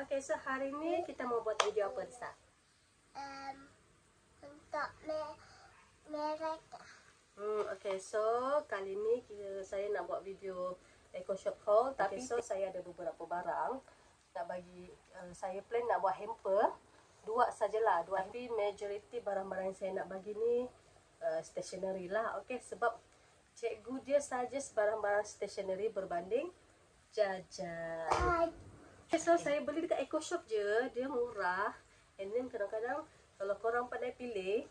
Okay, so hari ni kita mau buat video apa, Risa? Untuk mereka. Okay, so kali ni saya nak buat video Eco Shop haul. Tapi so saya ada beberapa barang nak bagi. Saya plan nak buat hamper dua sajalah, tapi majority barang-barang yang saya nak bagi ni stationery lah. Okay, sebab cikgu dia suggest barang-barang stationery berbanding jajan. Okay, so saya beli dekat Eco Shop je, dia murah. And then kadang-kadang kalau korang pandai pilih,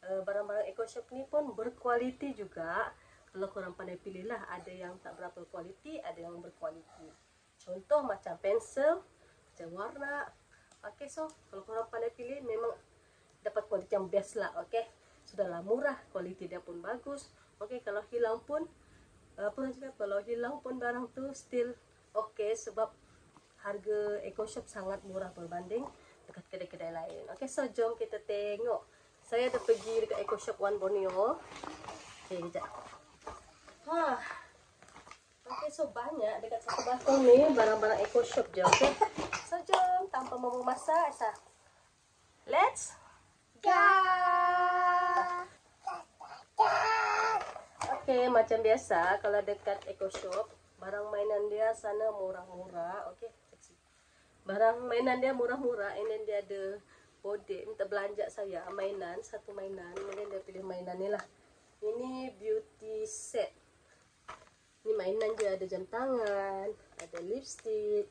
barang-barang Eco Shop ni pun berkualiti juga. Kalau korang pandai pilih lah, ada yang tak berapa kualiti, ada yang berkualiti. Contoh macam pensel, macam warna. Okay, so kalau korang pandai pilih, memang dapat kualiti yang best lah. Okay, sudahlah murah, kualiti dia pun bagus. Okay, kalau hilang pun, kalau hilang pun barang tu still okay, sebab harga Eco Shop sangat murah berbanding dekat kedai-kedai lain. Okay, so jom kita tengok. Saya dah pergi dekat Eco Shop One Borneo. Okay, kejap. Okay, so banyak dekat satu batang ni barang-barang Eco Shop je. Okay, so jom tanpa membuang masa, Aisyah, let's go. Okay, macam biasa kalau dekat Eco Shop, barang mainan dia sana murah-murah. Okay, barang mainan dia murah-murah. And then dia ada bodek, minta belanja saya mainan, satu mainan. And then dia pilih mainan ni lah. Ini beauty set. Ni mainan dia, ada jam tangan, ada lipstick,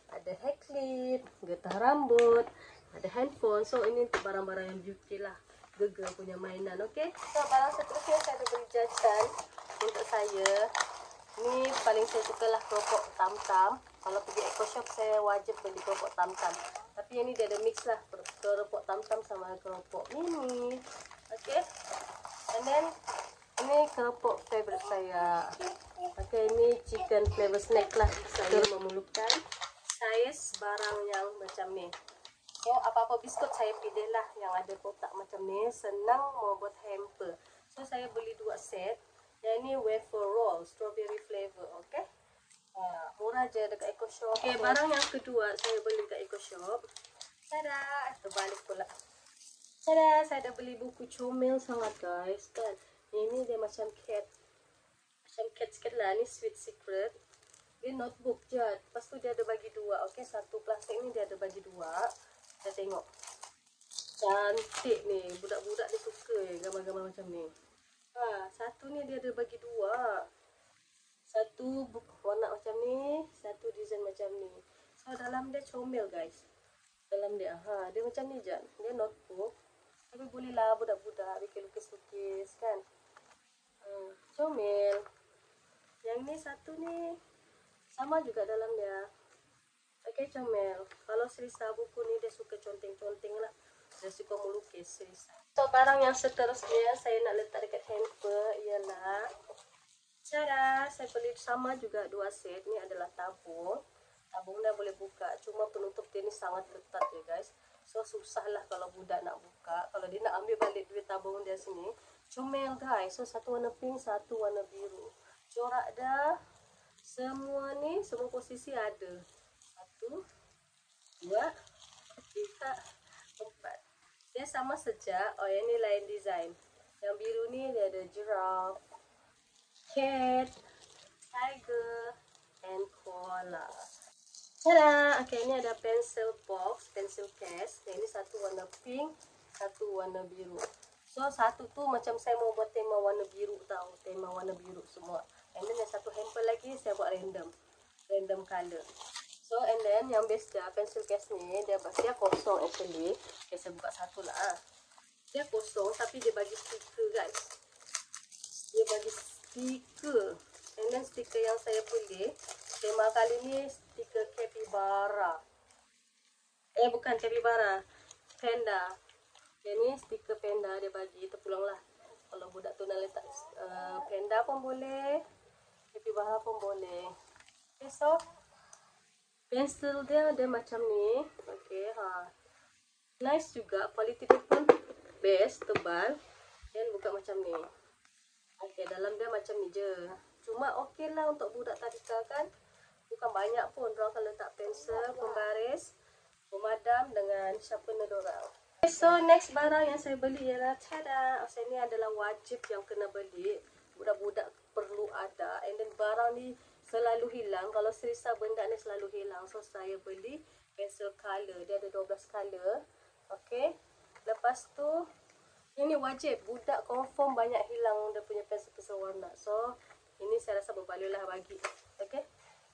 ada hair clip, getah rambut, ada handphone. So ini untuk barang-barang yang beauty lah, girl punya mainan. Okay, so barang seterusnya saya ada beli jajan untuk saya. Ni paling saya suka lah, keropok tam-tam. Kalau pergi Eco Shop saya wajib beli keropok tam-tam. Tapi yang ni dia ada mix lah, keropok tam-tam sama keropok mini. Okay, and then ini keropok favorite saya. Okay, ini chicken flavor snack lah. Saya memerlukan saiz barang yang macam ni. So apa-apa biskut saya pilih lah yang ada kotak macam ni. Senang mau buat hamper. So saya beli dua set. Yang ini wafer roll, strawberry flavor. Okay, murah je dekat Eco Shop. Okay, barang yang kedua saya beli dekat Eco Shop. Tada, terbalik pula. Tada, saya dah beli buku comel sangat guys kan. Ini dia macam cat sikit lah. Ni Sweet Secret. Dia notebook je. Lepas tu dia ada bagi dua. Okay, satu plastik ni dia ada bagi dua. Kita tengok. Cantik ni. Budak-budak dia suka gambar-gambar macam ni. Satu ni dia ada bagi dua. Satu warna macam ni, satu design macam ni. So dalam dia comel guys. Dalam dia, dia macam ni je. Dia notebook. Tapi bolehlah budak-budak bikin lukis-lukis kan. Comel. Yang ni satu ni sama juga dalam dia. Okay, comel. Kalau Serisa buku ni dia suka conteng-conteng lah. Dia suka melukis Serisa. So barang yang seterusnya saya nak letak dekat hamper ialah, cara saya beli sama juga dua set. Ni adalah tabung. Tabung dia boleh buka. Cuma penutup dia ni sangat ketat ya guys. So susah lah kalau budak nak buka. Kalau dia nak ambil balik duit tabung dia sini. Comel guys. So satu warna pink, satu warna biru. Corak dah semua ni, semua posisi ada. Satu, dua, tiga, empat. Dia sama saja. Oh, yang ni lain design. Yang biru ni dia ada giraffe, cat, tiger, and koala. Tada! Okay, ini ada pencil box, pencil case. Yang ini satu warna pink, satu warna biru. So satu tu macam saya mau buat tema warna biru tau, tema warna biru semua. And then yang satu hamper lagi saya buat random color. So and then yang best dia pencil case ni dia kosong actually. Okay, saya buka satu lah. Dia kosong tapi dia bagi stiker guys. Dia bagi stiker. And then stiker yang saya pilih tema kali ni stiker capybara. Bukan capybara, panda. Ini stiker panda dia bagi, terpulang lah. Kalau budak tu nak letak panda pun boleh, capybara pun boleh. Okay, so pensel dia macam ni. Okay, nice juga, kualiti dia pun best, tebal. Dan buka macam ni. Okay, dalam dia macam ni je. Cuma okey lah untuk budak tadika kan. Bukan banyak pun orang kalau letak pensel, pembaris. hitam dengan sharpener dorang. So next barang yang saya beli ialah tada. So ini adalah wajib yang kena beli. Budak-budak perlu ada. And then barang ni selalu hilang. Kalau Serisa benda ni selalu hilang. So saya beli pensel color. Dia ada 12 color. Okay. Lepas tu ini wajib. Budak confirm banyak hilang dia punya pensel-pensel warna. So ini saya rasa berbaloi lah bagi. Okay.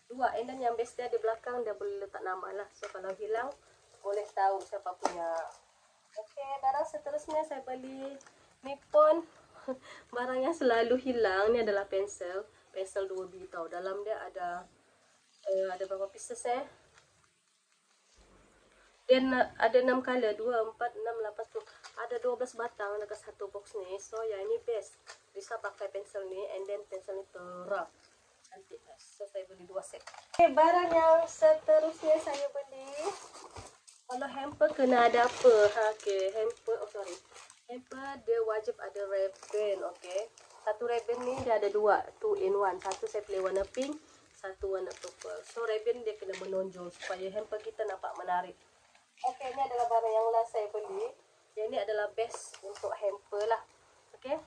2. And then yang best dia di belakang dia boleh letak nama lah. So kalau hilang boleh tahu siapa punya. Okay, barang seterusnya saya beli Nippon. Barang yang selalu hilang ni adalah pensel. Pensel 2B tau. Dalam dia ada berapa pieces Dan ada 6 color. 2, 4, 6, 8, 10. Ada 12 batang dekat satu box ni. So yang ini best. Bisa pakai pensel ni. And then pensel ni terang. Cantik guys. So saya beli 2 set. Okay, barang yang seterusnya saya beli. Kalau hamper kena ada apa? Okay, hamper, hamper dia wajib ada ribbon, okay. Satu ribbon ni dia ada 2 in 1. Satu saya pilih warna pink, satu warna purple. So ribbon dia kena menonjol supaya hamper kita nampak menarik. Okay, ni adalah barang yang last saya beli. Yang ni adalah best untuk hamper lah. Okay.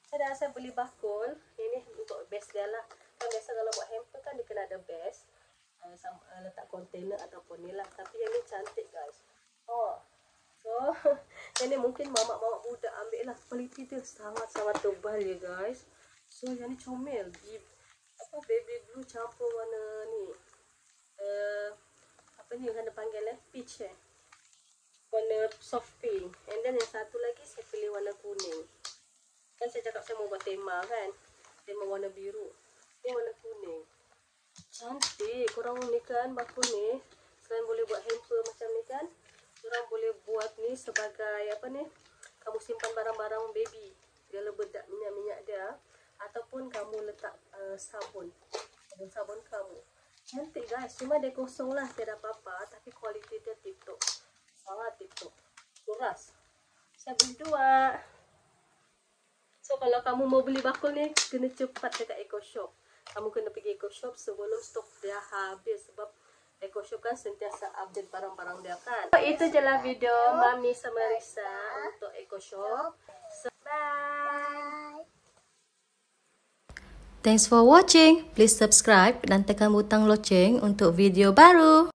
Saya beli bakul. Ini untuk best dia lah. Kan biasa kalau buat hamper kan dia kena ada best. Letak kontainer ataupun ni lah. Tapi yang ni cantik guys. So yang ni mungkin mamak-mamak budak ambil lah. Kualiti dia sangat-sangat tebal ya guys. So yang ni comel. Baby blue campur warna ni. Apa ni yang anda panggil peach warna soft pink. And then yang satu lagi saya pilih warna kuning. Kan saya cakap saya mau buat tema kan. Tema warna biru. Ini warna kuning. Cantik. Korang ni kan bakul ni. Selain boleh buat hamper macam ni kan. Korang boleh buat ni sebagai apa ni. Kamu simpan barang-barang baby. Dia lebedak minyak-minyak dia. Ataupun kamu letak sabun. Sabun kamu. Cantik guys. Cuma dia kosong lah. Tiada apa-apa. Tapi kualiti dia tip-top. Sangat tip-top. Kuras. Saya beli 2. So kalau kamu mau beli bakul ni. Kena cepat dekat Eco Shop. Kamu kena pergi Eco Shop sebelum stok dia habis. Sebab Eco Shop kan sentiasa update barang-barang dia kan. So, itu je lah video Mami sama Risa untuk Eco Shop. So, bye. Thanks for watching. Please subscribe dan tekan butang loceng untuk video baru.